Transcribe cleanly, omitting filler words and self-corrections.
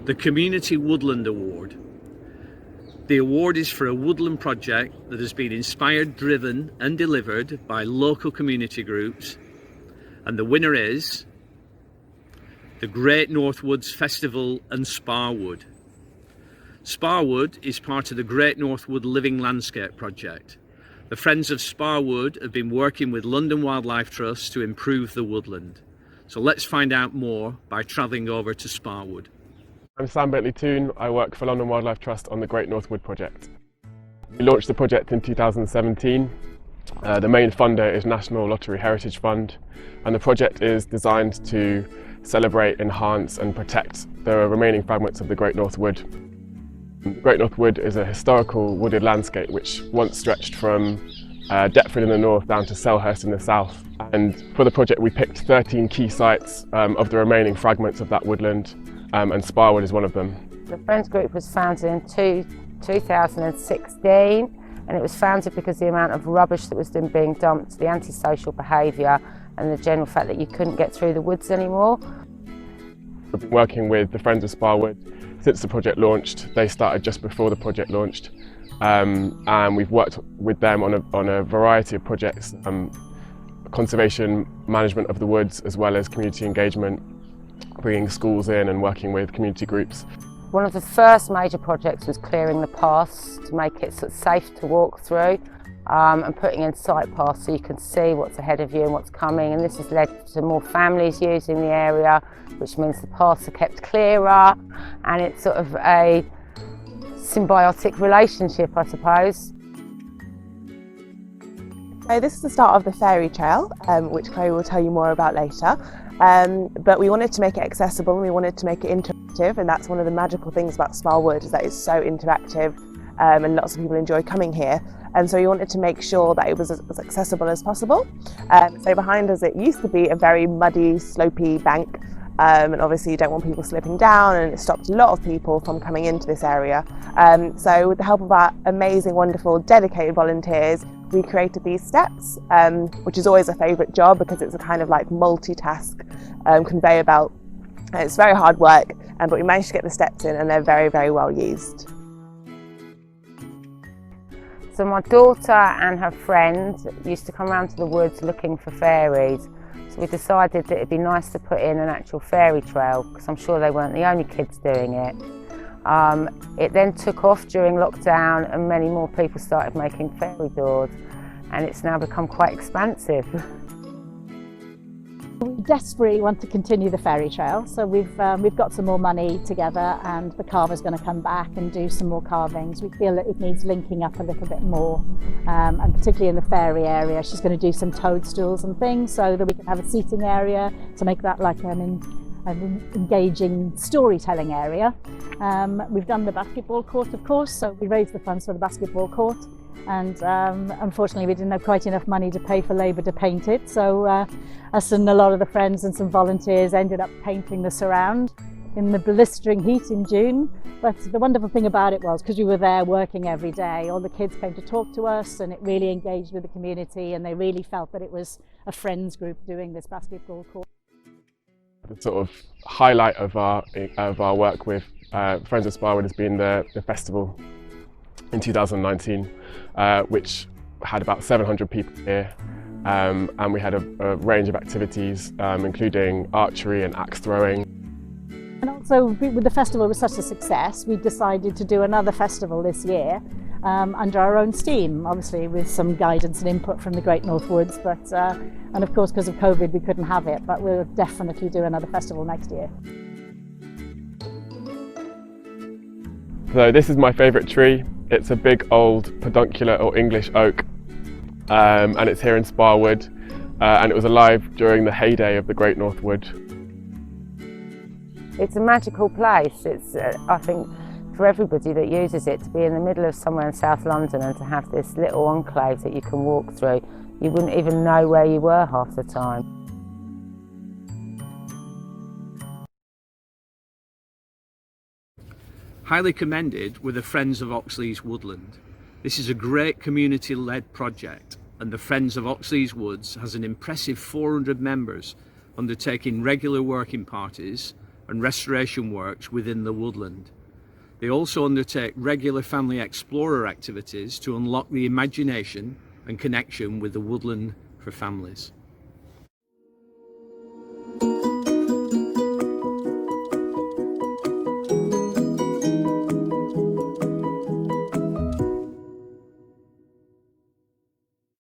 the Community Woodland Award. The award is for a woodland project that has been inspired, driven and delivered by local community groups, and the winner is the Great North Woods Festival and Sparwood. Sparwood is part of the Great North Wood Living Landscape project. The Friends of Sparwood have been working with London Wildlife Trust to improve the woodland. So let's find out more by travelling over to Sparwood. I'm Sam Bentley-Toone. I work for London Wildlife Trust on the Great North Wood project. We launched the project in 2017. The main funder is National Lottery Heritage Fund, and the project is designed to celebrate, enhance and protect the remaining fragments of the Great North Wood. The Great North Wood is a historical wooded landscape which once stretched from Deptford in the north down to Selhurst in the south. And for the project we picked 13 key sites of the remaining fragments of that woodland, and Sparwood is one of them. The Friends group was founded in 2016, and it was founded because the amount of rubbish that was being dumped, the antisocial behaviour and the general fact that you couldn't get through the woods anymore. We've been working with the Friends of Sparwood since the project launched. They started just before the project launched, and we've worked with them on a variety of projects, conservation management of the woods as well as community engagement, bringing schools in and working with community groups. One of the first major projects was clearing the paths to make it sort of safe to walk through, and putting in sight paths so you can see what's ahead of you and what's coming, and this has led to more families using the area, which means the paths are kept clearer, and it's sort of a symbiotic relationship, I suppose. So this is the start of the fairy trail, which Chloe will tell you more about later. But we wanted to make it accessible and we wanted to make it interactive, and that's one of the magical things about Sparwood, is that it's so interactive, and lots of people enjoy coming here. And so we wanted to make sure that it was as accessible as possible. So behind us it used to be a very muddy, slopey bank, and obviously you don't want people slipping down, and it stopped a lot of people from coming into this area. So with the help of our amazing, wonderful, dedicated volunteers, we created these steps, which is always a favourite job because it's a kind of like multitask conveyor belt. And it's very hard work, but we managed to get the steps in and they're very, very well used. So my daughter and her friend used to come around to the woods looking for fairies. So we decided that it'd be nice to put in an actual fairy trail, because I'm sure they weren't the only kids doing it. It then took off during lockdown and many more people started making fairy doors, and it's now become quite expansive. We desperately want to continue the fairy trail, so we've got some more money together, and the carver's going to come back and do some more carvings. We feel that it needs linking up a little bit more, and particularly in the fairy area. She's going to do some toadstools and things so that we can have a seating area to make that like an engaging storytelling area. We've done the basketball court, of course, so we raised the funds for the basketball court, and unfortunately we didn't have quite enough money to pay for labour to paint it, so us and a lot of the friends and some volunteers ended up painting the surround in the blistering heat in June. But the wonderful thing about it was, because we were there working every day, all the kids came to talk to us, and it really engaged with the community, and they really felt that it was a friends group doing this basketball court. The sort of highlight of our work with Friends of Sparwood has been the festival in 2019, which had about 700 people here, and we had a range of activities, including archery and axe throwing. And also, with the festival was such a success, we decided to do another festival this year under our own steam, obviously with some guidance and input from the Great North Woods, but and of course because of COVID we couldn't have it, but we'll definitely do another festival next year. So this is my favourite tree. It's a big old peduncular or English oak, and it's here in Sparwood, and it was alive during the heyday of the Great North Wood. It's a magical place. It's, I think, for everybody that uses it, to be in the middle of somewhere in South London and to have this little enclave that you can walk through. You wouldn't even know where you were half the time. Highly commended were the Friends of Oxley's Woodland. This is a great community-led project, and the Friends of Oxley's Woods has an impressive 400 members undertaking regular working parties and restoration works within the woodland. They also undertake regular family explorer activities to unlock the imagination and connection with the woodland for families.